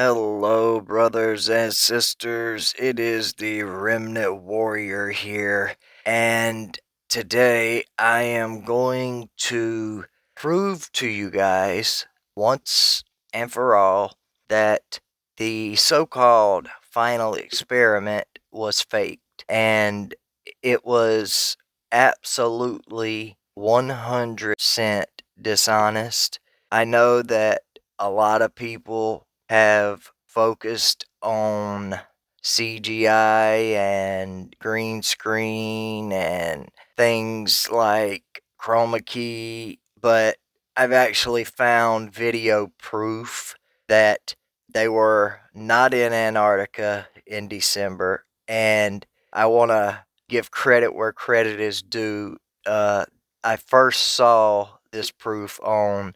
Hello, brothers and sisters. It is the Remnant Warrior here, and today I am going to prove to you guys once and for all that the so called final experiment was faked, and it was absolutely 100% dishonest. I know that a lot of people have focused on CGI and green screen and things like chroma key, but I've actually found video proof that they were not in Antarctica in December, and I want to give credit where credit is due. I first saw this proof on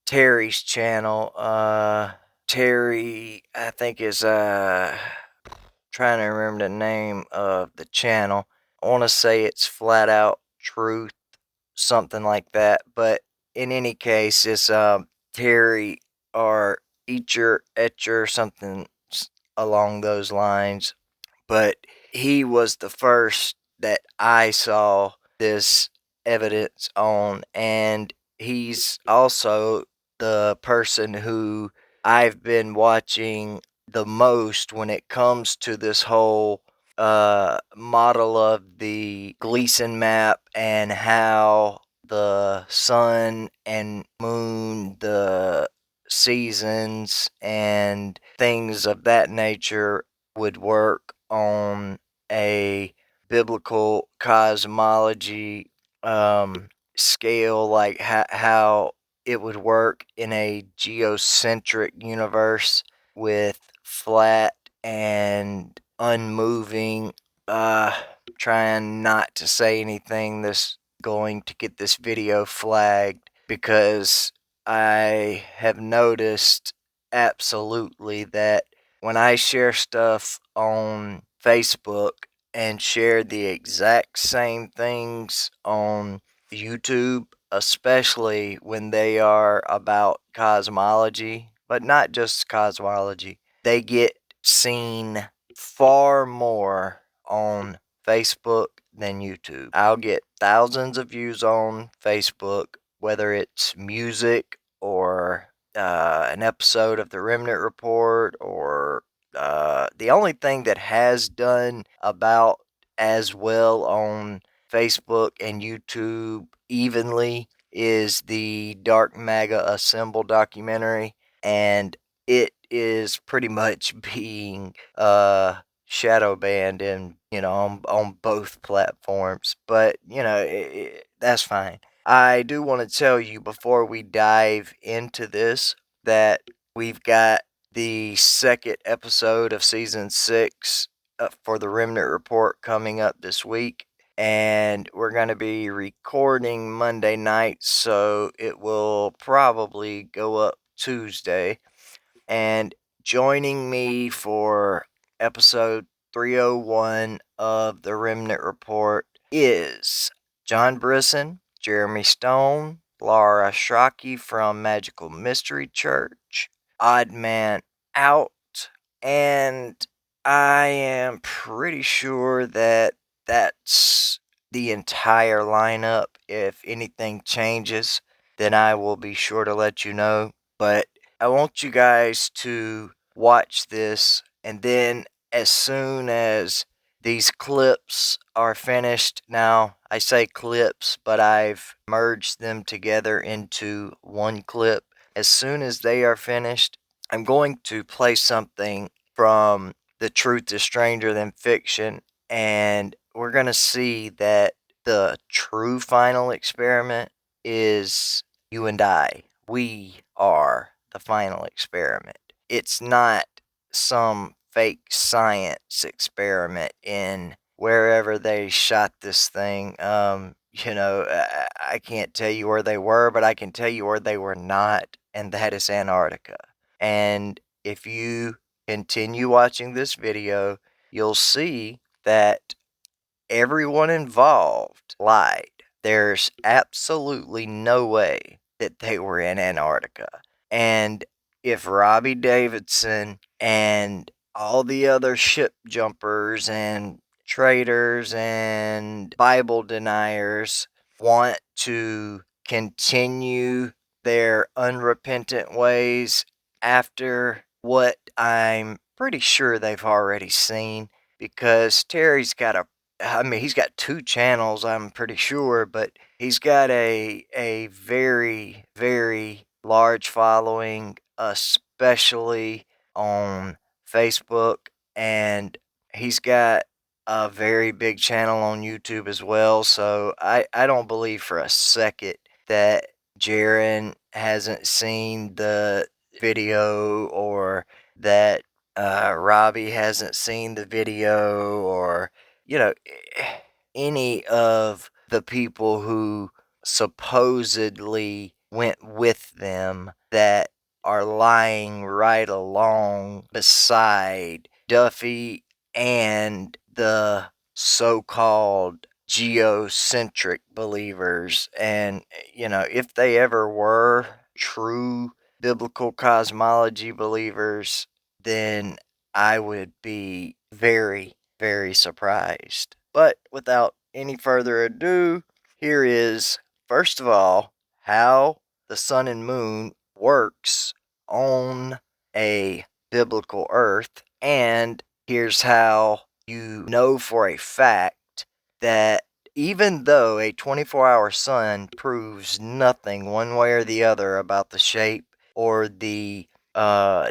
Terry's channel. Terry, I think is trying to remember the name of the channel. I want to say it's Flat Out Truth, something like that. But in any case, it's Terry or Etcher, something along those lines. But he was the first that I saw this evidence on, and he's also the person who I've been watching the most when it comes to this whole model of the Gleason map and how the sun and moon, the seasons, and things of that nature would work on a biblical cosmology scale, like how it would work in a geocentric universe with flat and unmoving. Trying not to say anything that's going to get this video flagged, because I have noticed absolutely that when I share stuff on Facebook and share the exact same things on YouTube, especially when they are about cosmology, but not just cosmology, they get seen far more on Facebook than YouTube. I'll get thousands of views on Facebook, whether it's music or an episode of the Remnant Report, or the only thing that has done about as well on Facebook and YouTube evenly is the Dark Maga Assemble documentary, and it is pretty much being shadow banned in on both platforms. But that's fine. I do want to tell you before we dive into this that we've got the second episode of season 6 for the Remnant Report coming up this week, and we're going to be recording Monday night, so it will probably go up Tuesday. And joining me for episode 301 of the Remnant Report is John Brisson, Jeremy Stone, Laura Shrocki from Magical Mystery Church, Odd Man Out, and I am pretty sure that that's the entire lineup. If anything changes, then I will be sure to let you know. But I want you guys to watch this, and then as soon as these clips are finished, now I say clips, but I've merged them together into one clip. As soon as they are finished, I'm going to play something from The Truth is Stranger Than Fiction, and we're going to see that the true final experiment is you and I. We are the final experiment. It's not some fake science experiment in wherever they shot this thing. I can't tell you where they were, but I can tell you where they were not, and that is Antarctica. And if you continue watching this video, you'll see that everyone involved lied. There's absolutely no way that they were in Antarctica. And if Robbie Davidson and all the other ship jumpers and traitors and Bible deniers want to continue their unrepentant ways after what I'm pretty sure they've already seen, because Terry's got he's got two channels, I'm pretty sure, but he's got a very, very large following, especially on Facebook, and he's got a very big channel on YouTube as well. So I don't believe for a second that Jaren hasn't seen the video, or that Robbie hasn't seen the video, or, you know, any of the people who supposedly went with them that are lying right along beside Duffy and the so-called geocentric believers. And, if they ever were true biblical cosmology believers, then I would be very, very surprised. But without any further ado, here is, first of all, how the sun and moon works on a biblical earth, and here's how you know for a fact that even though a 24-hour sun proves nothing one way or the other about the shape or the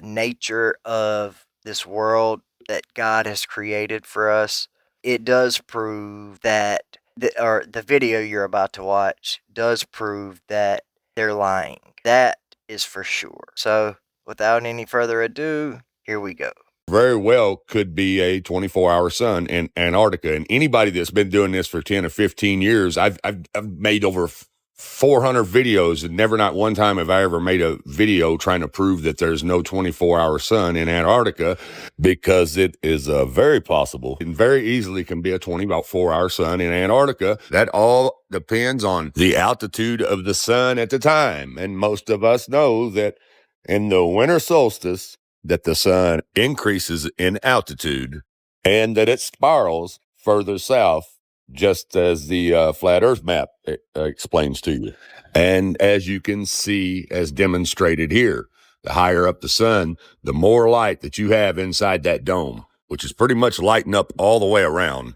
nature of this world that God has created for us, it does prove that the video you're about to watch does prove that they're lying. That is for sure. So, without any further ado, here we go. Very well could be a 24-hour sun in Antarctica. And anybody that's been doing this for 10 or 15 years, I've made over 400 videos, and never, not one time have I ever made a video trying to prove that there's no 24-hour sun in Antarctica, because it is very possible and very easily can be a 24-hour sun in Antarctica. That all depends on the altitude of the sun at the time. And most of us know that in the winter solstice, that the sun increases in altitude and that it spirals further south, just as the flat earth map explains to you. And as you can see, as demonstrated here, the higher up the sun, the more light that you have inside that dome, which is pretty much lighting up all the way around,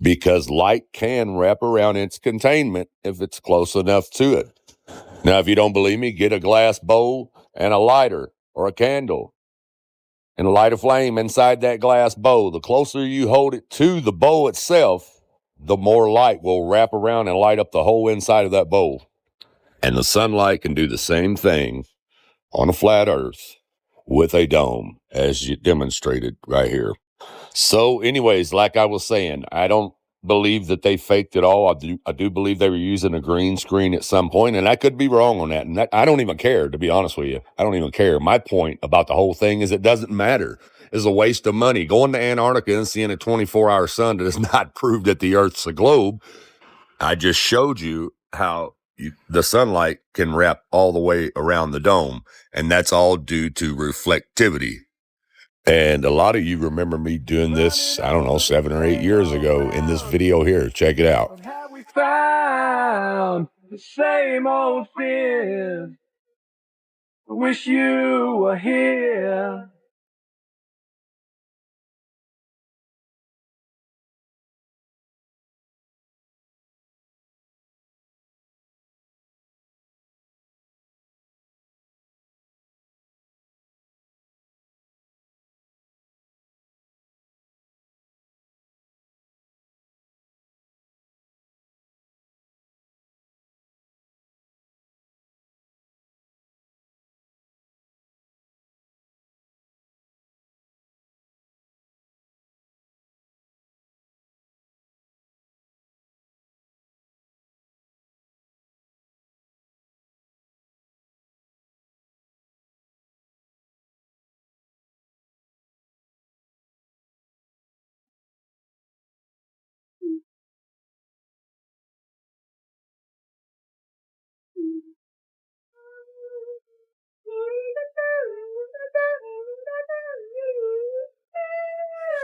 because light can wrap around its containment if it's close enough to it. Now, if you don't believe me, get a glass bowl and a lighter or a candle and light a flame inside that glass bowl. The closer you hold it to the bowl itself, the more light will wrap around and light up the whole inside of that bowl. And the sunlight can do the same thing on a flat earth with a dome, as you demonstrated right here. So anyways, like I was saying, I don't believe that they faked it all. I do believe they were using a green screen at some point, and I could be wrong on that. And I don't even care, to be honest with you. I don't even care. My point about the whole thing is it doesn't matter. It's a waste of money. Going to Antarctica and seeing a 24-hour sun does not prove that the Earth's a globe. I just showed you how the sunlight can wrap all the way around the dome, and that's all due to reflectivity. And a lot of you remember me doing this, I don't know, 7 or 8 years ago in this video here. Check it out. Have we found the same old fears? Wish you were here.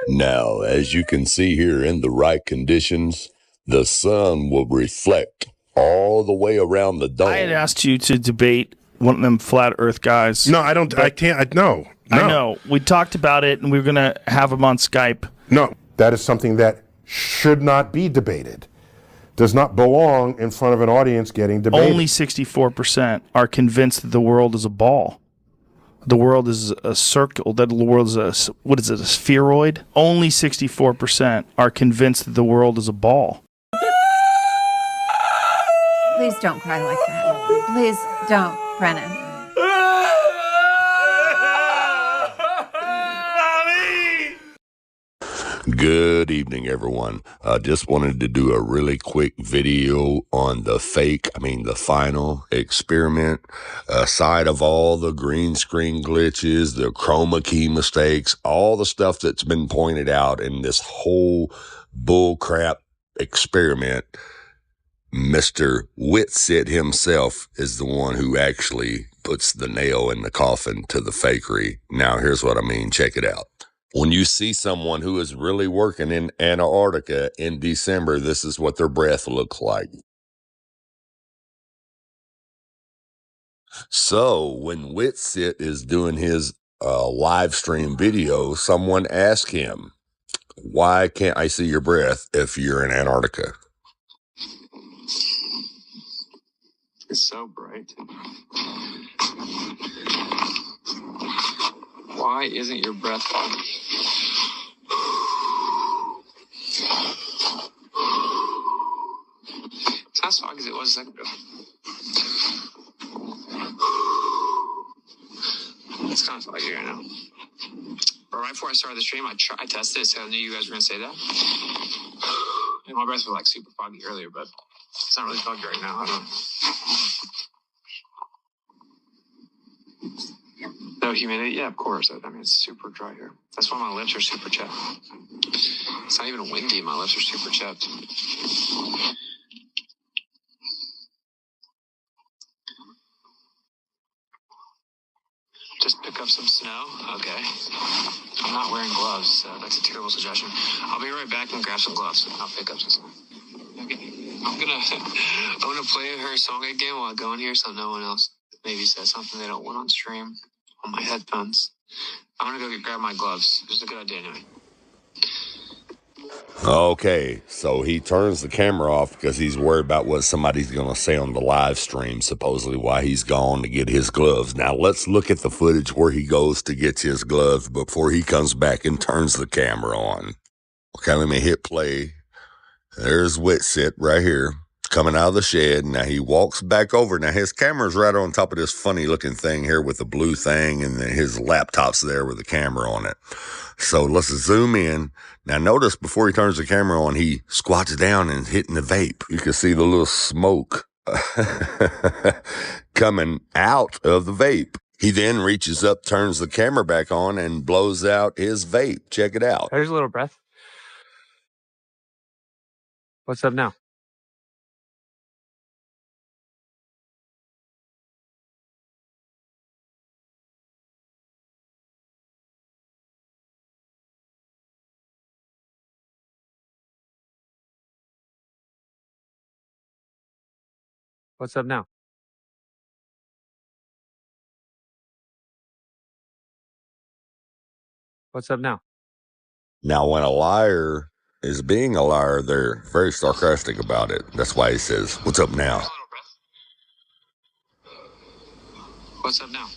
Now, as you can see here, in the right conditions, the sun will reflect all the way around the dome. I had asked you to debate one of them flat Earth guys. No, I don't. I can't. No. I know. We talked about it, and we were going to have him on Skype. No, that is something that should not be debated. Does not belong in front of an audience getting debated. Only 64% are convinced that the world is a ball. The world is a circle, that the world is a, what is it, a spheroid? Only 64% are convinced that the world is a ball. Please don't cry like that. Please don't, Brennan. Good evening, everyone. I just wanted to do a really quick video on the final experiment. Aside of all the green screen glitches, the chroma key mistakes, all the stuff that's been pointed out in this whole bullcrap experiment, Mr. Whitsitt himself is the one who actually puts the nail in the coffin to the fakery. Now, here's what I mean. Check it out. When you see someone who is really working in Antarctica in December, this is what their breath looks like. So when Whitsitt is doing his live stream video, someone asked him, why can't I see your breath if you're in Antarctica? It's so bright. Why isn't your breath foggy? It's not as foggy as it was a second ago. It's kind of foggy right now. But right before I started the stream, I tested it, so I knew you guys were going to say that. And my breath was like super foggy earlier, but it's not really foggy right now. I don't know. No humidity? Yeah, of course. I mean, it's super dry here. That's why my lips are super chapped. It's not even windy. My lips are super chapped. Just pick up some snow? Okay. I'm not wearing gloves, so that's a terrible suggestion. I'll be right back and grab some gloves. I'll pick up some snow. Okay. I'm gonna play her song again while I go in here so no one else maybe says something they don't want on stream on my headphones. I'm gonna go grab my gloves. It's a good idea anyway. Okay, so he turns the camera off because he's worried about what somebody's going to say on the live stream, supposedly why he's gone to get his gloves. Now, let's look at the footage where he goes to get his gloves before he comes back and turns the camera on. Okay, let me hit play. There's Whitsitt right here, coming out of the shed. Now, he walks back over. Now, his camera's right on top of this funny-looking thing here with the blue thing, and then his laptop's there with the camera on it. So let's zoom in. Now notice before he turns the camera on, he squats down and hitting the vape. You can see the little smoke coming out of the vape. He then reaches up, turns the camera back on, and blows out his vape. Check it out. There's a little breath. What's up now? What's up now? What's up now? Now, when a liar is being a liar, they're very sarcastic about it. That's why he says, "What's up now?" There's a little breath. What's up now?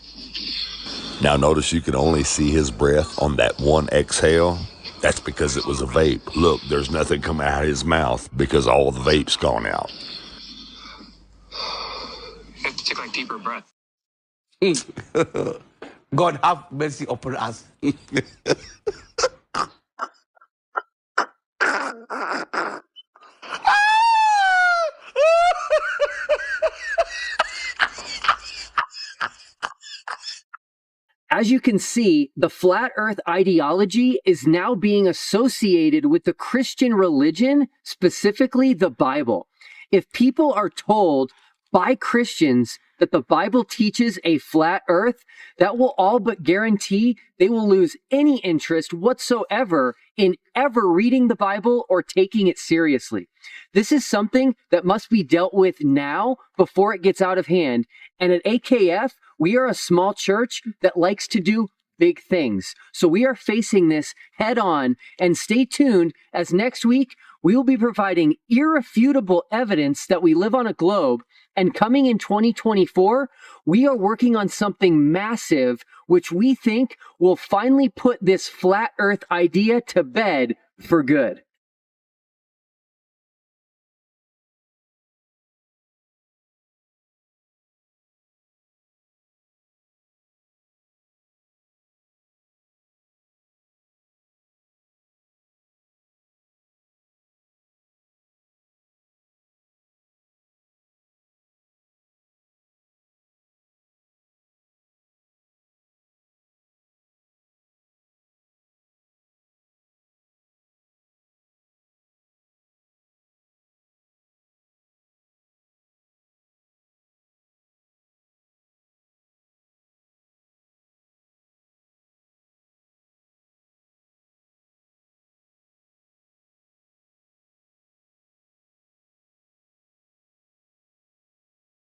Now, notice you can only see his breath on that one exhale. That's because it was a vape. Look, there's nothing coming out of his mouth because all the vape's gone out. You have to take like deeper breath. God have mercy upon us. As you can see, the flat earth ideology is now being associated with the Christian religion, specifically the Bible. If people are told by Christians that the Bible teaches a flat earth, that will all but guarantee they will lose any interest whatsoever in ever reading the Bible or taking it seriously. This is something that must be dealt with now before it gets out of hand. And at AKF, we are a small church that likes to do big things. So we are facing this head on, and stay tuned as next week we will be providing irrefutable evidence that we live on a globe. And coming in 2024, we are working on something massive, which we think will finally put this flat earth idea to bed for good.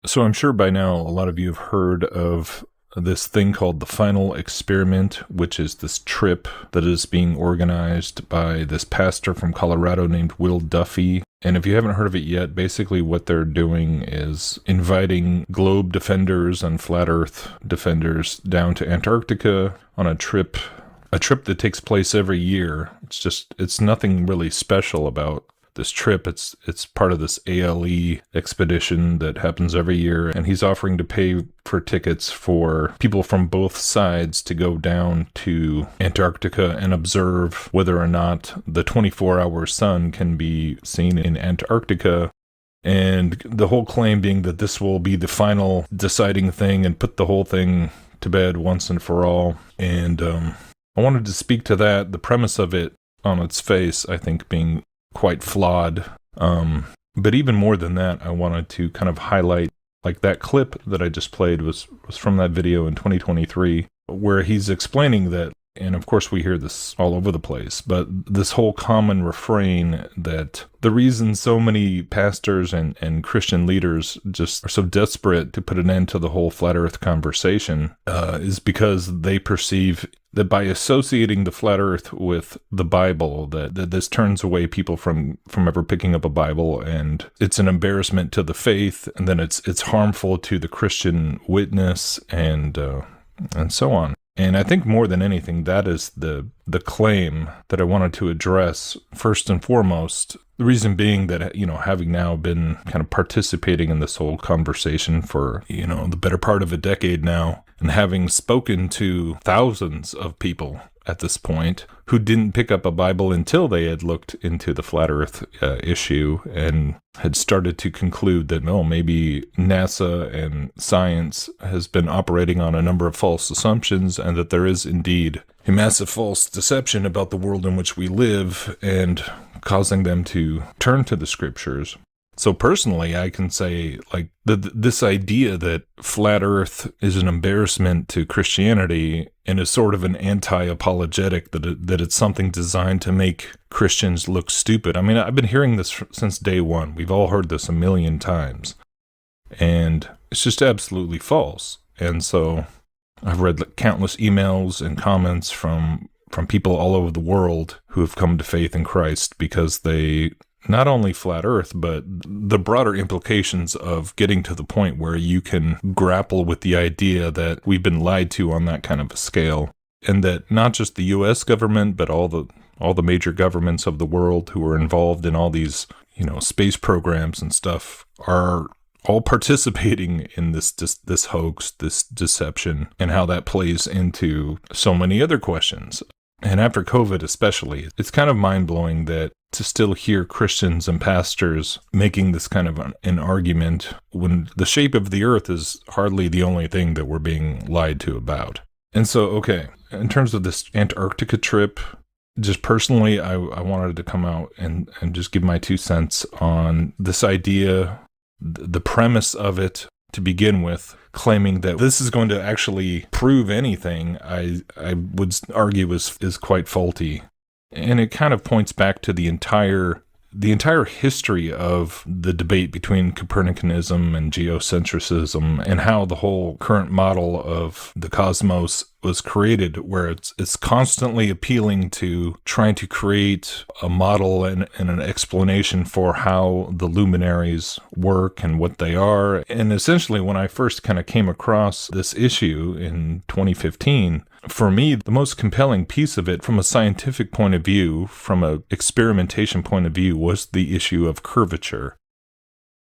So I'm sure by now a lot of you have heard of this thing called the Final Experiment, which is this trip that is being organized by this pastor from Colorado named Will Duffy. And if you haven't heard of it yet, basically what they're doing is inviting globe defenders and flat earth defenders down to Antarctica on a trip that takes place every year. It's nothing really special about this trip. It's part of this ALE expedition that happens every year, and he's offering to pay for tickets for people from both sides to go down to Antarctica and observe whether or not the 24-hour sun can be seen in Antarctica. And the whole claim being that this will be the final deciding thing and put the whole thing to bed once and for all. And I wanted to speak to that, the premise of it on its face, I think, being quite flawed. But even more than that, I wanted to kind of highlight, like that clip that I just played was from that video in 2023, where he's explaining that, and of course we hear this all over the place, but this whole common refrain that the reason so many pastors and Christian leaders just are so desperate to put an end to the whole flat earth conversation is because they perceive that by associating the flat earth with the Bible, that this turns away people from ever picking up a Bible, and it's an embarrassment to the faith, and then it's harmful to the Christian witness, and so on. And I think more than anything, that is the claim that I wanted to address first and foremost. The reason being that, having now been kind of participating in this whole conversation for, the better part of a decade now, and having spoken to thousands of people at this point who didn't pick up a Bible until they had looked into the flat earth issue and had started to conclude that, maybe NASA and science has been operating on a number of false assumptions, and that there is indeed a massive false deception about the world in which we live, and causing them to turn to the scriptures. So personally, I can say, this idea that flat earth is an embarrassment to Christianity and is sort of an anti-apologetic, that it's something designed to make Christians look stupid. I mean, I've been hearing this since day one. We've all heard this a million times. And it's just absolutely false. And so I've read countless emails and comments from people all over the world who have come to faith in Christ because they not only flat earth, but the broader implications of getting to the point where you can grapple with the idea that we've been lied to on that kind of a scale, and that not just the U.S. government, but all the major governments of the world who are involved in all these, space programs and stuff are all participating in this hoax, this deception, and how that plays into so many other questions. And after COVID especially, it's kind of mind-blowing that to still hear Christians and pastors making this kind of an argument when the shape of the earth is hardly the only thing that we're being lied to about. And so, okay, in terms of this Antarctica trip, just personally, I wanted to come out and just give my 2 cents on this idea, the premise of it, to begin with, claiming that this is going to actually prove anything, I would argue is quite faulty. And it kind of points back to the entire history of the debate between Copernicanism and geocentrism, and how the whole current model of the cosmos was created, where it's constantly appealing to trying to create a model and an explanation for how the luminaries work and what they are. And essentially, when I first kind of came across this issue in 2015, for me, the most compelling piece of it from a scientific point of view, from an experimentation point of view, was the issue of curvature.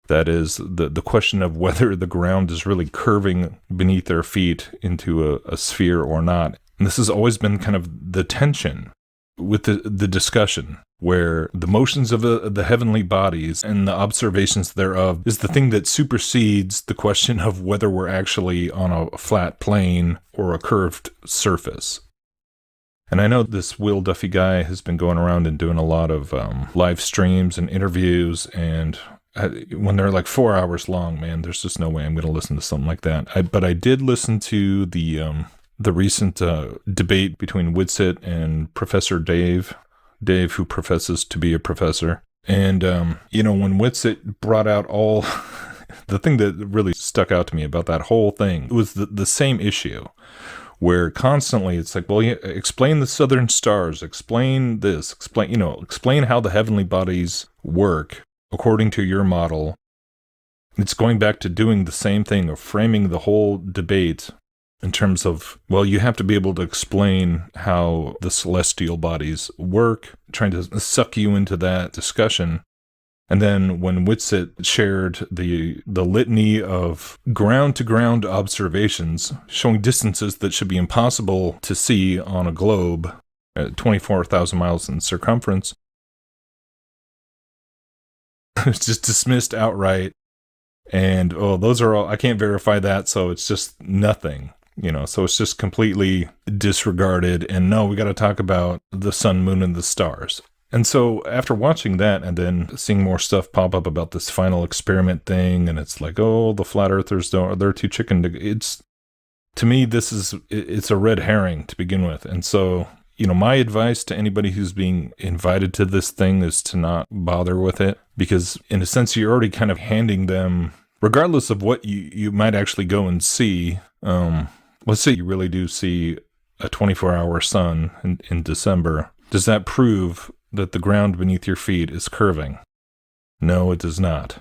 That is, the question of whether the ground is really curving beneath their feet into a sphere or not. And this has always been kind of the tension with the discussion, where the motions of the heavenly bodies and the observations thereof is the thing that supersedes the question of whether we're actually on a flat plane or a curved surface. And I know this Will Duffy guy has been going around and doing a lot of live streams and interviews, and when they're like 4 hours long, man, there's just no way I'm going to listen to something like that. But I did listen to the recent debate between Whitsitt and Professor Dave, who professes to be a professor. And, when Whitsitt brought out all, the thing that really stuck out to me about that whole thing was the same issue, where constantly it's like, well, explain the southern stars, explain this, explain how the heavenly bodies work according to your model. It's going back to doing the same thing of framing the whole debate in terms of, well, you have to be able to explain how the celestial bodies work, trying to suck you into that discussion. And then when Whitsitt shared the litany of ground-to-ground observations showing distances that should be impossible to see on a globe at 24,000 miles in circumference, it's just dismissed outright. And, those are all, I can't verify that, so it's just nothing. So it's just completely disregarded. And no, we got to talk about the sun, moon, and the stars. And so after watching that and then seeing more stuff pop up about this final experiment thing, and it's like, the flat earthers they're too chicken to me, it's a red herring to begin with. And so, my advice to anybody who's being invited to this thing is to not bother with it, because in a sense, you're already kind of handing them, regardless of what you might actually go and see. Let's say you really do see a 24-hour sun in December. Does that prove that the ground beneath your feet is curving? No, it does not.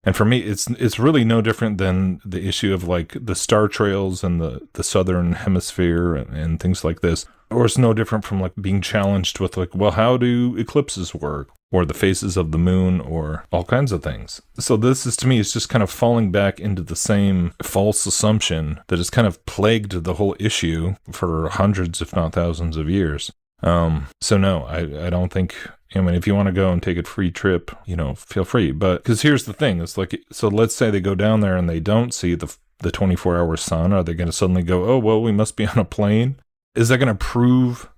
And for me, it's really no different than the issue of like the star trails and the southern hemisphere and things like this. Or it's no different from like being challenged with like, well, how do eclipses work? Or the phases of the moon, or all kinds of things. So this is, to me, it's just kind of falling back into the same false assumption that has kind of plagued the whole issue for hundreds, if not thousands of years. So no, I don't think, if you want to go and take a free trip, feel free. But, because here's the thing, it's like, so let's say they go down there and they don't see the 24-hour sun. Are they going to suddenly go, oh, well, we must be on a plane? Is that going to prove?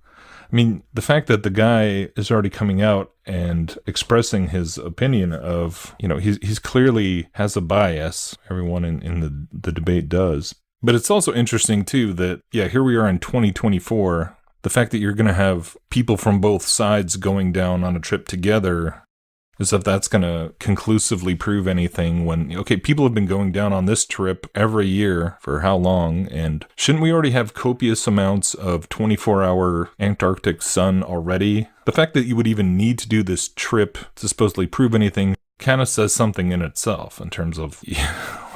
The fact that the guy is already coming out and expressing his opinion of, he's clearly has a bias. Everyone in the debate does. But it's also interesting, too, that, here we are in 2024. The fact that you're going to have people from both sides going down on a trip together, as if that's going to conclusively prove anything when, people have been going down on this trip every year for how long? And shouldn't we already have copious amounts of 24-hour Antarctic sun already? The fact that you would even need to do this trip to supposedly prove anything kind of says something in itself in terms of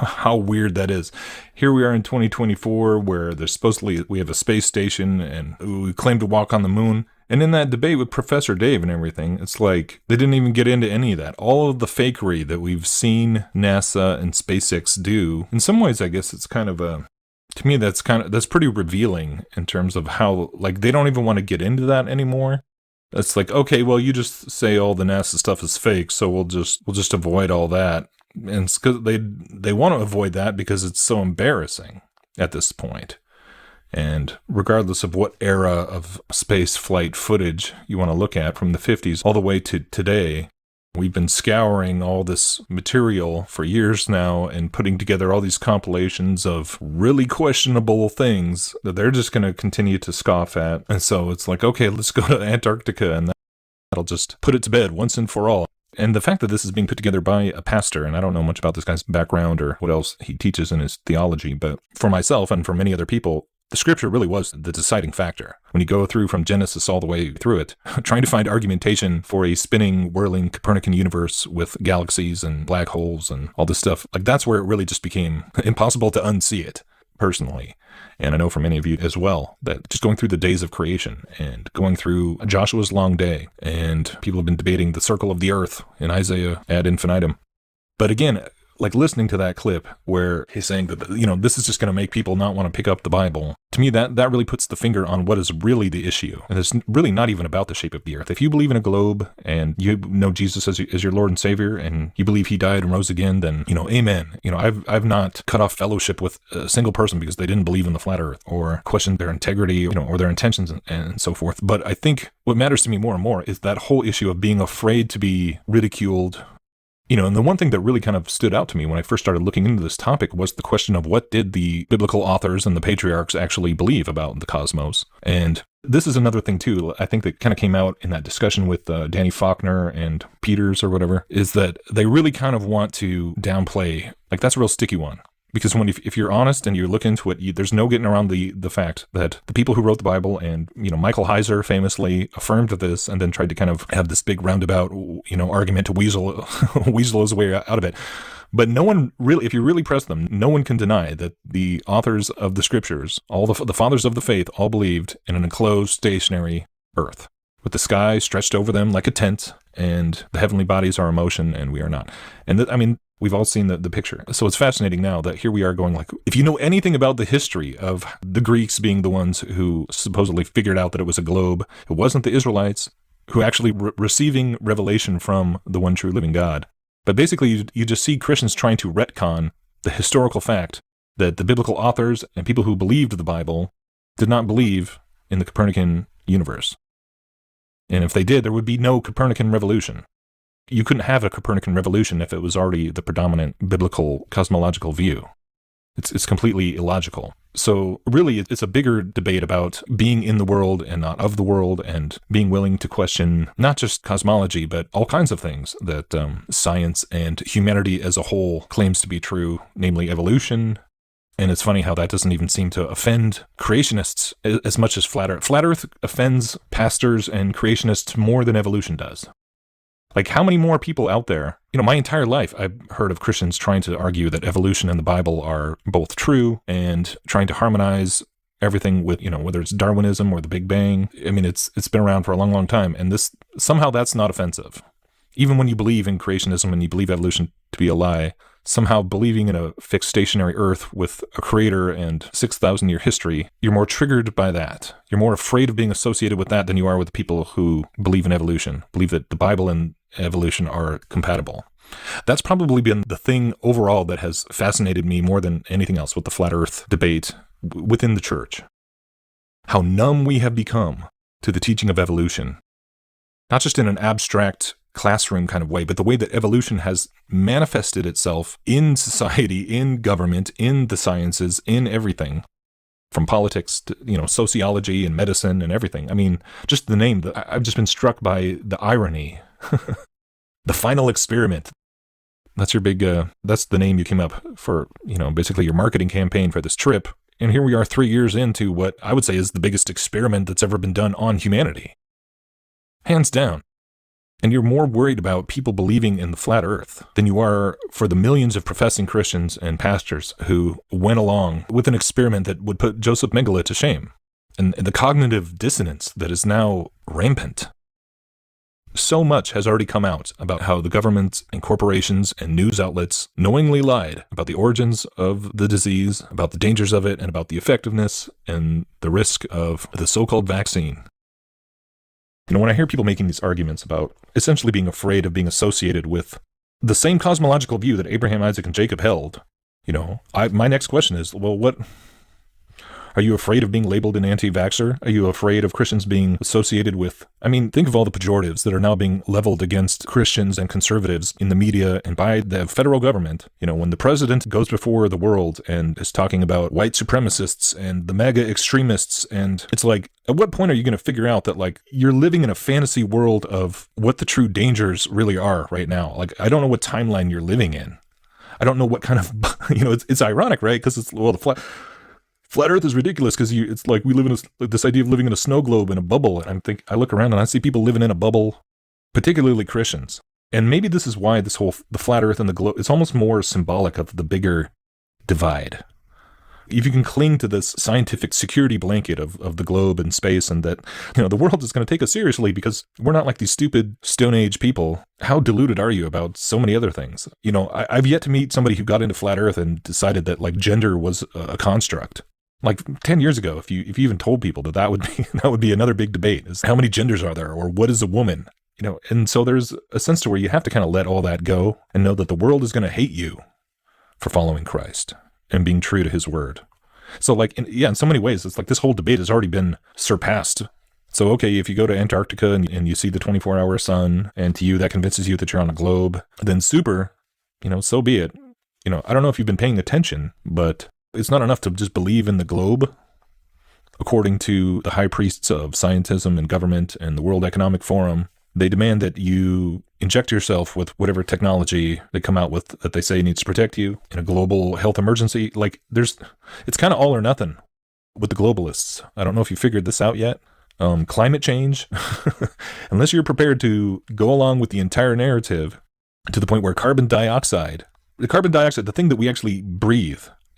how weird that is. Here we are in 2024 where there's supposedly we have a space station and we claim to walk on the moon. And in that debate with Professor Dave and everything, it's like they didn't even get into any of that. All of the fakery that we've seen NASA and SpaceX do, in some ways, I guess it's kind of to me, that's pretty revealing in terms of how, like, they don't even want to get into that anymore. It's like, okay, well, you just say all the NASA stuff is fake, so we'll just avoid all that. And it's because they want to avoid that because it's so embarrassing at this point. And regardless of what era of space flight footage you want to look at, from the 50s all the way to today, We've been scouring all this material for years now and putting together all these compilations of really questionable things that they're just going to continue to scoff at. And so it's like, okay, let's go to Antarctica and that'll just put it to bed once and for all. And the fact that this is being put together by a pastor, and I don't know much about this guy's background or what else he teaches in his theology, but for myself and for many other people, the scripture really was the deciding factor. When you go through from Genesis all the way through it, trying to find argumentation for a spinning, whirling Copernican universe with galaxies and black holes and all this stuff, like that's where it really just became impossible to unsee it, personally. And I know for many of you as well, that just going through the days of creation and going through Joshua's long day, and people have been debating the circle of the earth in Isaiah ad infinitum. But again, like listening to that clip where he's saying that, you know, this is just going to make people not want to pick up the Bible. To me, that really puts the finger on what is really the issue. And it's really not even about the shape of the earth. If you believe in a globe and you know Jesus as your Lord and Savior, and you believe he died and rose again, then, you know, amen. You know, I've not cut off fellowship with a single person because they didn't believe in the flat earth or questioned their integrity, you know, or their intentions and so forth. But I think what matters to me more and more is that whole issue of being afraid to be ridiculed. You know, and the one thing that really kind of stood out to me when I first started looking into this topic was the question of what did the biblical authors and the patriarchs actually believe about the cosmos. And this is another thing, too, I think that kind of came out in that discussion with Danny Faulkner and Peters or whatever, is that they really kind of want to downplay, like that's a real sticky one. Because if you're honest and you look into it, there's no getting around the fact that the people who wrote the Bible, and, you know, Michael Heiser famously affirmed this and then tried to kind of have this big roundabout, you know, argument to weasel his way out of it. But no one really, if you really press them, no one can deny that the authors of the scriptures, all the fathers of the faith, all believed in an enclosed stationary earth with the sky stretched over them like a tent, and the heavenly bodies are in motion and we are not. And I mean, we've all seen the picture. So it's fascinating now that here we are going like, if you know anything about the history of the Greeks being the ones who supposedly figured out that it was a globe, it wasn't the Israelites who actually receiving revelation from the one true living God. But basically, you just see Christians trying to retcon the historical fact that the biblical authors and people who believed the Bible did not believe in the Copernican universe. And if they did, there would be no Copernican revolution. You couldn't have a Copernican revolution if it was already the predominant biblical cosmological view. It's completely illogical. So really, it's a bigger debate about being in the world and not of the world, and being willing to question not just cosmology, but all kinds of things that science and humanity as a whole claims to be true, namely evolution. And it's funny how that doesn't even seem to offend creationists as much as flat Earth. Flat Earth offends pastors and creationists more than evolution does. Like, how many more people out there, you know, my entire life, I've heard of Christians trying to argue that evolution and the Bible are both true, and trying to harmonize everything with, you know, whether it's Darwinism or the Big Bang. I mean, it's been around for a long, long time. And somehow that's not offensive. Even when you believe in creationism and you believe evolution to be a lie, somehow believing in a fixed stationary Earth with a creator and 6,000-year history, you're more triggered by that. You're more afraid of being associated with that than you are with people who believe in evolution, believe that the Bible and evolution are compatible. That's probably been the thing overall that has fascinated me more than anything else with the flat Earth debate within the church. How numb we have become to the teaching of evolution, not just in an abstract classroom kind of way, but the way that evolution has manifested itself in society, in government, in the sciences, in everything, from politics to, you know, sociology and medicine and everything. I mean, just the name, I've just been struck by the irony. The final experiment. That's your big, that's the name you came up for, you know, basically your marketing campaign for this trip. And here we are 3 years into what I would say is the biggest experiment that's ever been done on humanity. Hands down. And you're more worried about people believing in the flat earth than you are for the millions of professing Christians and pastors who went along with an experiment that would put Joseph Mengele to shame. And the cognitive dissonance that is now rampant. So much has already come out about how the government and corporations and news outlets knowingly lied about the origins of the disease, about the dangers of it, and about the effectiveness and the risk of the so-called vaccine. You know, when I hear people making these arguments about essentially being afraid of being associated with the same cosmological view that Abraham, Isaac, and Jacob held, you know, my next question is, well, Are you afraid of being labeled an anti-vaxxer? Are you afraid of Christians being associated with, I mean, think of all the pejoratives that are now being leveled against Christians and conservatives in the media and by the federal government. You know, when the president goes before the world and is talking about white supremacists and the MAGA extremists, and it's like, at what point are you going to figure out that, like, you're living in a fantasy world of what the true dangers really are right now? Like, I don't know what timeline you're living in. I don't know what kind of, you know, it's ironic, right? Because it's, well, the Flat Earth is ridiculous because it's like we live in this idea of living in a snow globe in a bubble. And I look around and I see people living in a bubble, particularly Christians. And maybe this is why the Flat Earth and the globe, it's almost more symbolic of the bigger divide. If you can cling to this scientific security blanket of the globe and space, and that, you know, the world is going to take us seriously because we're not like these stupid Stone Age people. How deluded are you about so many other things? You know, I've yet to meet somebody who got into Flat Earth and decided that, like, gender was a construct. Like 10 years ago, if you even told people that would be another big debate, is how many genders are there, or what is a woman? You know, and so there's a sense to where you have to kind of let all that go and know that the world is going to hate you for following Christ and being true to his word. So, like, in so many ways, it's like this whole debate has already been surpassed. So, okay, if you go to Antarctica and you see the 24-hour sun, and to you that convinces you that you're on a globe, then super, you know, so be it. You know, I don't know if you've been paying attention, but it's not enough to just believe in the globe. According to the high priests of scientism and government and the World Economic Forum, they demand that you inject yourself with whatever technology they come out with that they say needs to protect you in a global health emergency. Like, it's kind of all or nothing with the globalists. I don't know if you figured this out yet. Climate change, unless you're prepared to go along with the entire narrative to the point where the carbon dioxide, the thing that we actually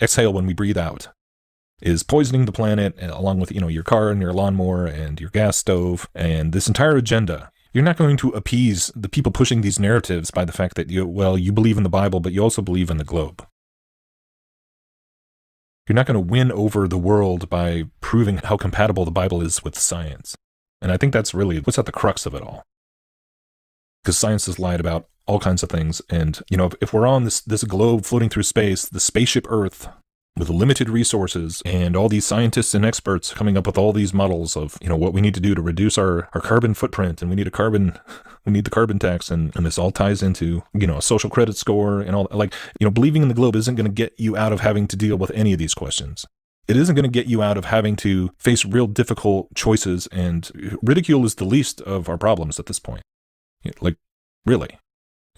exhale when we breathe out, is poisoning the planet, along with, you know, your car and your lawnmower and your gas stove and this entire agenda. You're not going to appease the people pushing these narratives by the fact that you believe in the Bible, but you also believe in the globe. You're not going to win over the world by proving how compatible the Bible is with science. And I think that's really what's at the crux of it all. Because science has lied about all kinds of things. And, you know, if we're on this globe floating through space, the spaceship Earth, with limited resources, and all these scientists and experts coming up with all these models of, you know, what we need to do to reduce our carbon footprint, and we need the carbon tax, and this all ties into, you know, a social credit score and all, like, you know, believing in the globe isn't going to get you out of having to deal with any of these questions. It isn't going to get you out of having to face real difficult choices, and ridicule is the least of our problems at this point. Like, really.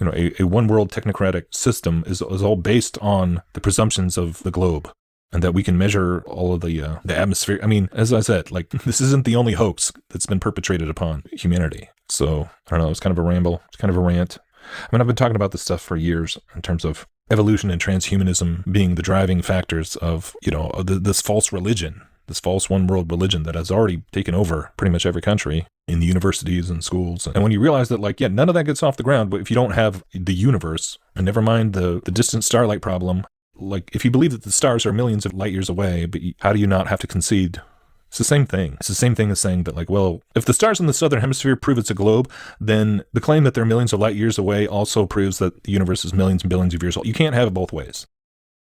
You know, a one world technocratic system is all based on the presumptions of the globe, and that we can measure all of the atmosphere. I mean, as I said, like, this isn't the only hoax that's been perpetrated upon humanity. So, I don't know, it's kind of a ramble. It's kind of a rant. I mean, I've been talking about this stuff for years in terms of evolution and transhumanism being the driving factors of, you know, this false religion, this false one world religion that has already taken over pretty much every country in the universities and schools. And when you realize that, like, yeah, none of that gets off the ground, but if you don't have the universe, and never mind the distant starlight problem, like, if you believe that the stars are millions of light years away, but how do you not have to concede? It's the same thing. It's the same thing as saying that, like, well, if the stars in the southern hemisphere prove it's a globe, then the claim that they're millions of light years away also proves that the universe is millions and billions of years old. You can't have it both ways.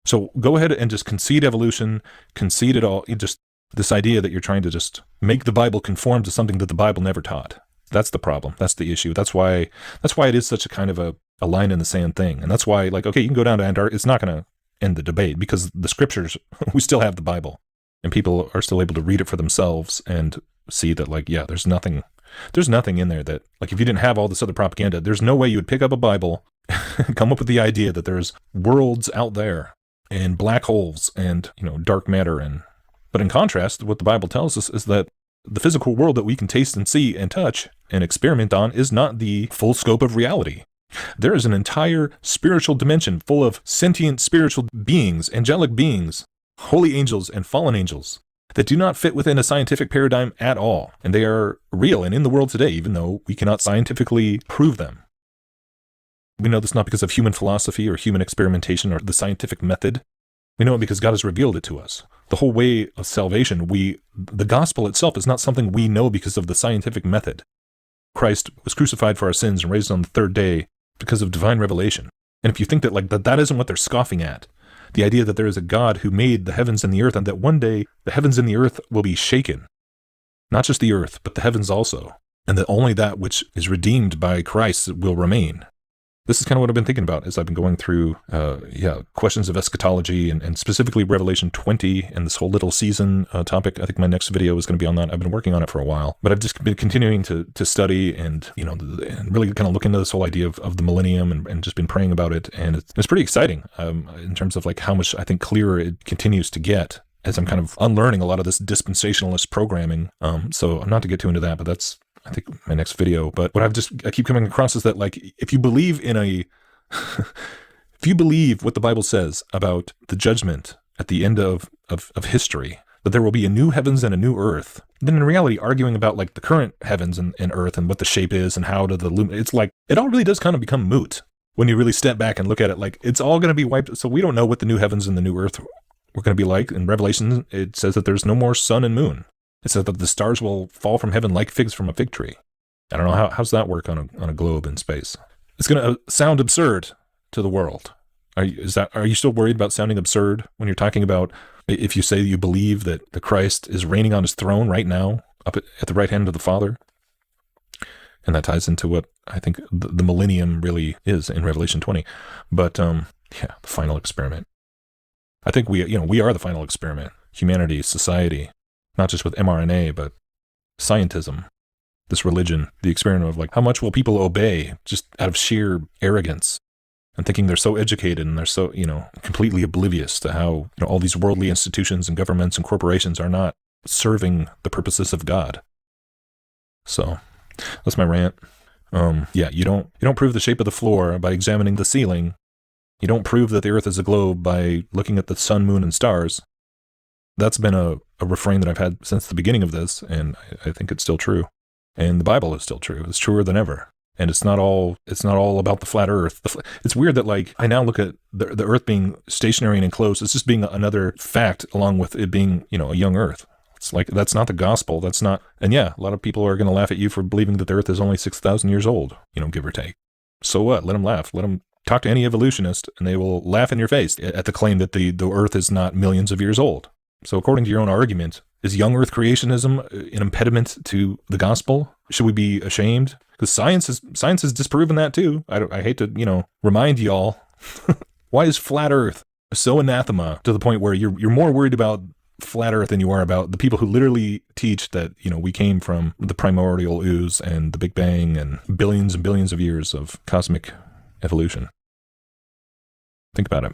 So go ahead and just concede evolution, concede it all. Just this idea that you're trying to just make the Bible conform to something that the Bible never taught. That's the problem. That's the issue. That's why it is such a kind of a line in the sand thing. And that's why, like, okay, you can go down to Antarctica. It's not going to end the debate, because the scriptures, we still have the Bible, and people are still able to read it for themselves and see that, like, yeah, there's nothing in there that, like, if you didn't have all this other propaganda, there's no way you would pick up a Bible and come up with the idea that there's worlds out there and black holes and, you know, dark matter. But in contrast, what the Bible tells us is that the physical world that we can taste and see and touch and experiment on is not the full scope of reality. There is an entire spiritual dimension full of sentient spiritual beings, angelic beings, holy angels and fallen angels, that do not fit within a scientific paradigm at all. And they are real and in the world today, even though we cannot scientifically prove them. We know this not because of human philosophy or human experimentation or the scientific method. We know it because God has revealed it to us. The whole way of salvation, the gospel itself is not something we know because of the scientific method. Christ was crucified for our sins and raised on the third day because of divine revelation. And if you think that, like, that isn't what they're scoffing at, The idea that there is a God who made the heavens and the earth, and that one day the heavens and the earth will be shaken. Not just the earth, but the heavens also. And that only that which is redeemed by Christ will remain. This is kind of what I've been thinking about as I've been going through, questions of eschatology and specifically Revelation 20 and this whole little season topic. I think my next video is going to be on that. I've been working on it for a while, but I've just been continuing to study and, and really kind of look into this whole idea of the millennium and just been praying about it. And it's pretty exciting in terms of like how much I think clearer it continues to get as I'm kind of unlearning a lot of this dispensationalist programming. So not to get too into that, but that's, I think, my next video. But what I keep coming across is that, like, if you believe if you believe what the Bible says about the judgment at the end of history, that there will be a new heavens and a new earth, then in reality, arguing about like the current heavens and earth and what the shape is and how to it's like, it all really does kind of become moot when you really step back and look at it. Like, it's all going to be wiped. So we don't know what the new heavens and the new earth were going to be like. In Revelation, it says that there's no more sun and moon. It says that the stars will fall from heaven like figs from a fig tree. I don't know how's that work on a globe in space. It's going to sound absurd to the world. Are you still worried about sounding absurd when you're talking about if you say you believe that the Christ is reigning on his throne right now up at the right hand of the Father? And that ties into what I think the millennium really is in Revelation 20. But the final experiment. I think we are the final experiment. Humanity, society. Not just with mRNA, but scientism, this religion, the experiment of like, how much will people obey just out of sheer arrogance and thinking they're so educated and they're so, completely oblivious to how, all these worldly institutions and governments and corporations are not serving the purposes of God. So that's my rant. You don't prove the shape of the floor by examining the ceiling. You don't prove that the earth is a globe by looking at the sun, moon, and stars. That's been a refrain that I've had since the beginning of this, and I think it's still true. And the Bible is still true. It's truer than ever. And it's not all about the flat earth. It's weird that, like, I now look at the earth being stationary and enclosed. It's just being another fact along with it being, a young earth. It's like, that's not the gospel. That's not, and a lot of people are going to laugh at you for believing that the earth is only 6,000 years old, give or take. So what? Let them laugh. Let them talk to any evolutionist and they will laugh in your face at the claim that the earth is not millions of years old. So according to your own argument, is young earth creationism an impediment to the gospel? Should we be ashamed? Because science has disproven that too. I hate to, remind y'all. Why is flat earth so anathema to the point where you're more worried about flat earth than you are about the people who literally teach that, we came from the primordial ooze and the Big Bang and billions of years of cosmic evolution? Think about it.